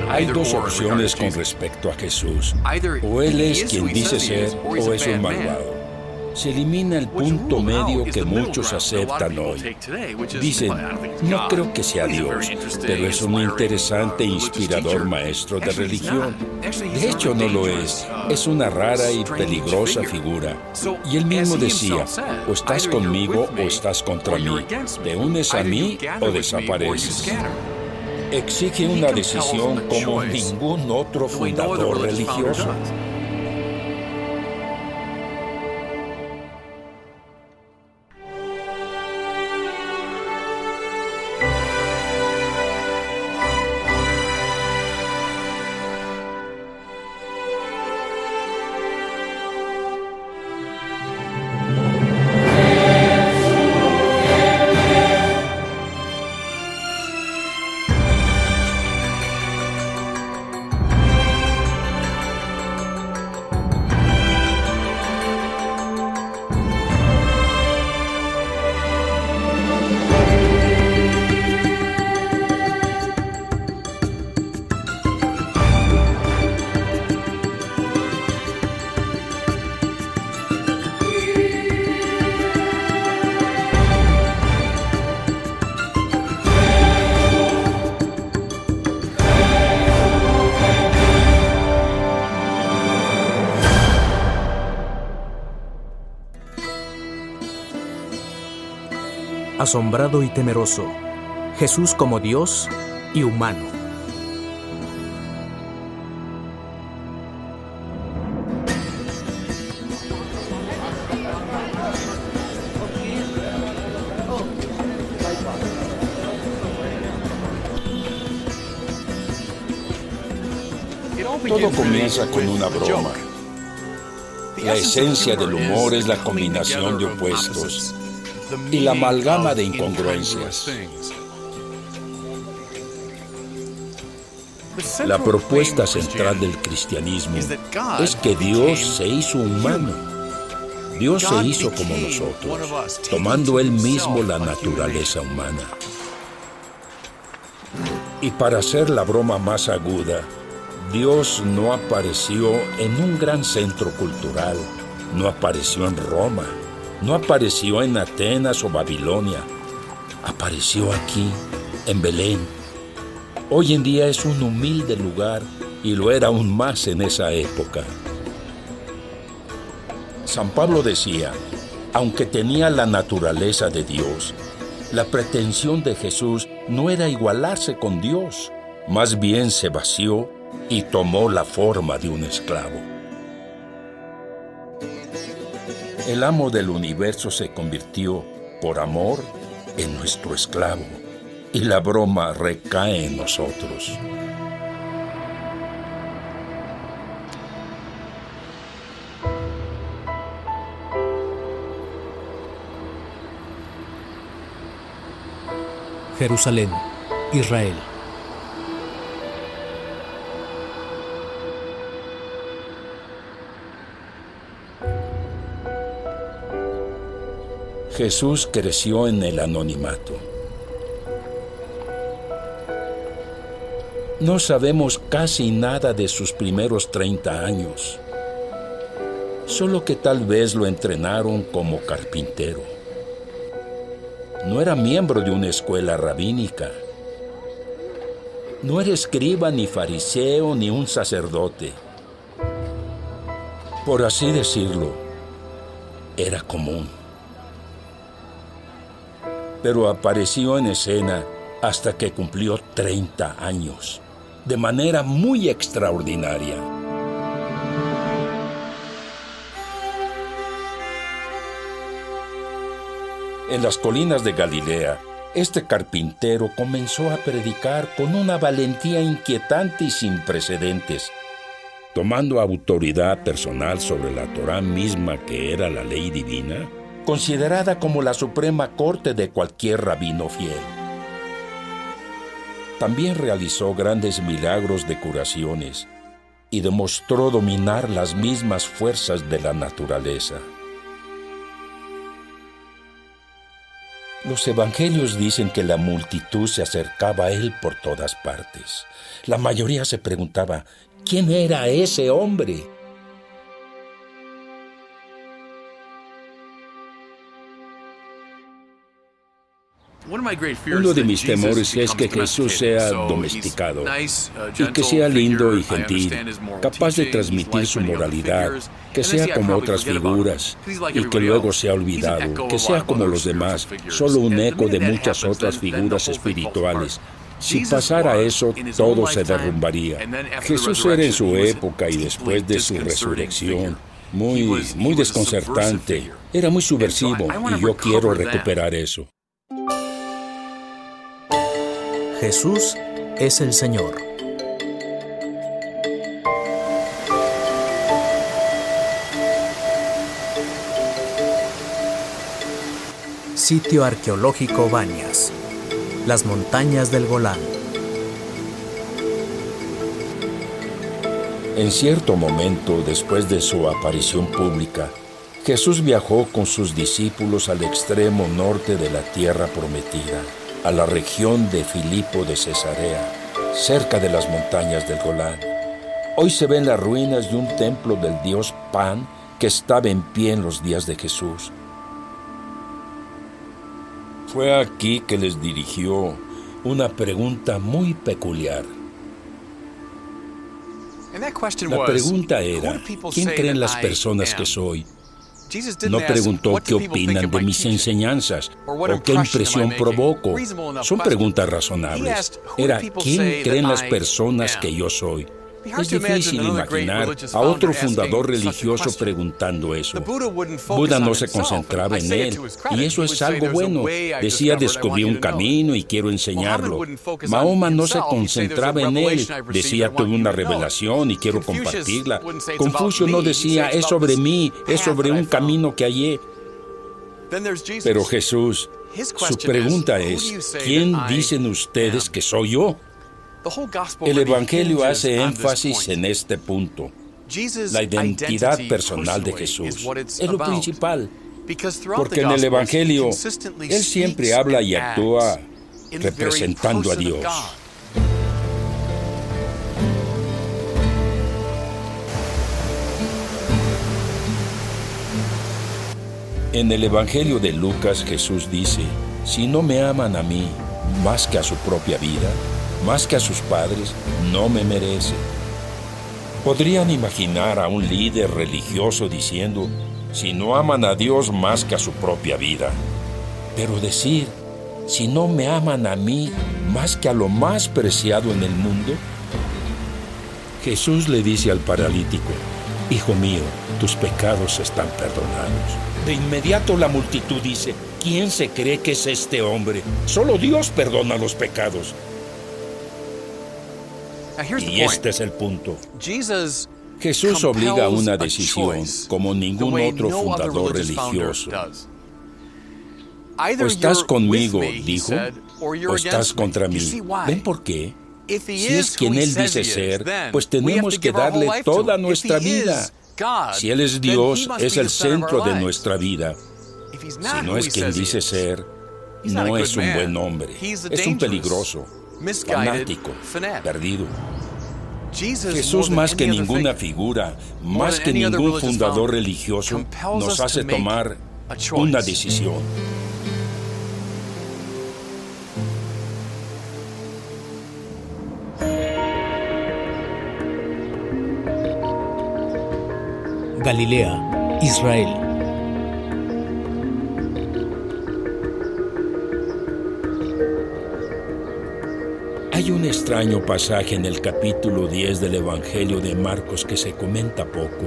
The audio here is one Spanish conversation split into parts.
Hay dos opciones con respecto a Jesús. O Él es quien dice ser, o es un malvado. Se elimina el punto medio que muchos aceptan hoy. Dicen, no creo que sea Dios, pero es un interesante e inspirador maestro de religión. De hecho, no lo es una rara y peligrosa figura. Y él mismo decía, o estás conmigo o estás contra mí. Te unes a mí o desapareces. Exige una decisión como ningún otro fundador religioso. Asombrado y temeroso, Jesús como Dios y humano. Todo comienza con una broma. La esencia del humor es la combinación de opuestos y la amalgama de incongruencias. La propuesta central del cristianismo es que Dios se hizo humano. Dios se hizo como nosotros, tomando Él mismo la naturaleza humana. Y para hacer la broma más aguda, Dios no apareció en un gran centro cultural, no apareció en Roma, no apareció en Atenas o Babilonia, apareció aquí, en Belén. Hoy en día es un humilde lugar y lo era aún más en esa época. San Pablo decía, aunque tenía la naturaleza de Dios, la pretensión de Jesús no era igualarse con Dios, más bien se vació y tomó la forma de un esclavo. El amo del universo se convirtió, por amor, en nuestro esclavo, y la broma recae en nosotros. Jerusalén, Israel. Jesús creció en el anonimato. No sabemos casi nada de sus primeros 30 años, solo que tal vez lo entrenaron como carpintero. No era miembro de una escuela rabínica. No era escriba, ni fariseo, ni un sacerdote. Por así decirlo, era común. Pero apareció en escena hasta que cumplió 30 años, de manera muy extraordinaria. En las colinas de Galilea, este carpintero comenzó a predicar con una valentía inquietante y sin precedentes, tomando autoridad personal sobre la Torá misma, que era la ley divina, considerada como la suprema corte de cualquier rabino fiel. También realizó grandes milagros de curaciones y demostró dominar las mismas fuerzas de la naturaleza. Los evangelios dicen que la multitud se acercaba a él por todas partes. La mayoría se preguntaba, ¿quién era ese hombre? Uno de mis temores es que Jesús sea domesticado y que sea lindo y gentil, capaz de transmitir su moralidad, que sea como otras figuras y que luego sea olvidado, que sea como los demás, solo un eco de muchas otras figuras espirituales. Si pasara eso, todo se derrumbaría. Jesús era en su época y después de su resurrección muy desconcertante. Era muy subversivo y yo quiero recuperar eso. Jesús es el Señor. Sitio arqueológico Banias. Las montañas del Golán. En cierto momento, después de su aparición pública, Jesús viajó con sus discípulos al extremo norte de la tierra prometida, a la región de Filipo de Cesarea, cerca de las montañas del Golán. Hoy se ven las ruinas de un templo del dios Pan que estaba en pie en los días de Jesús. Fue aquí que les dirigió una pregunta muy peculiar. La pregunta era, ¿quién creen las personas que soy? No preguntó qué opinan de mis enseñanzas o qué impresión provoco. Son preguntas razonables. Era, ¿quién creen las personas que yo soy? Es difícil imaginar a otro fundador religioso preguntando eso. Buda no se concentraba en él, y eso es algo bueno. Decía, descubrí un camino y quiero enseñarlo. Mahoma no se concentraba en él. Decía, tuve una revelación y quiero compartirla. Confucio no decía, es sobre mí, es sobre un camino que hallé. Pero Jesús, su pregunta es, ¿quién dicen ustedes que soy yo? El Evangelio hace énfasis en este punto. La identidad personal de Jesús es lo principal, porque en el Evangelio Él siempre habla y actúa representando a Dios. En el Evangelio de Lucas, Jesús dice, si no me aman a mí más que a su propia vida, más que a sus padres, no me merece. Podrían imaginar a un líder religioso diciendo, si no aman a Dios más que a su propia vida. Pero decir, si no me aman a mí más que a lo más preciado en el mundo. Jesús le dice al paralítico, hijo mío, tus pecados están perdonados. De inmediato la multitud dice, ¿quién se cree que es este hombre? Solo Dios perdona los pecados. Y este es el punto. Jesús obliga a una decisión como ningún otro fundador religioso. O estás conmigo, dijo, o estás contra mí. ¿Ven por qué? Si es quien Él dice ser, pues tenemos que darle toda nuestra vida. Si Él es Dios, es el centro de nuestra vida. Si no es quien dice ser, no es un buen hombre. Es un peligroso, fanático, perdido. Jesús, más que ninguna figura, más que ningún fundador religioso, nos hace tomar una decisión. Galilea, Israel. Hay un extraño pasaje en el capítulo 10 del Evangelio de Marcos que se comenta poco.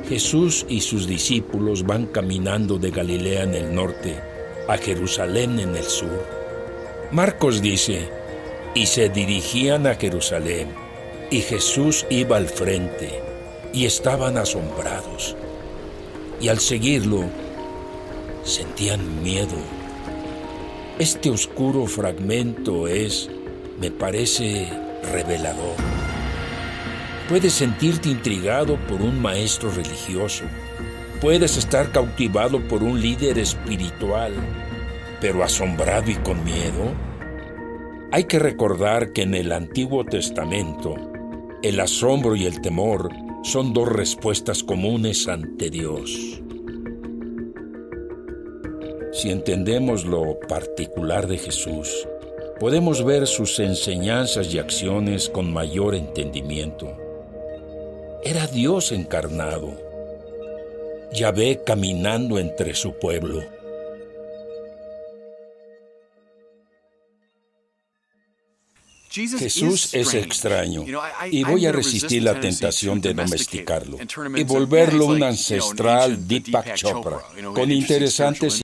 Jesús y sus discípulos van caminando de Galilea en el norte a Jerusalén en el sur. Marcos dice, y se dirigían a Jerusalén, y Jesús iba al frente, y estaban asombrados. Y al seguirlo, sentían miedo. Este oscuro fragmento me parece revelador. Puedes sentirte intrigado por un maestro religioso. Puedes estar cautivado por un líder espiritual. pero asombrado y con miedo. Hay que recordar que en el Antiguo Testamento, el asombro y el temor son dos respuestas comunes ante Dios. Si entendemos lo particular de Jesús, podemos ver sus enseñanzas y acciones con mayor entendimiento. Era Dios encarnado, Yahvé caminando entre su pueblo. Jesús es extraño y voy a resistir la tentación de domesticarlo y volverlo un ancestral Deepak Chopra, con interesantes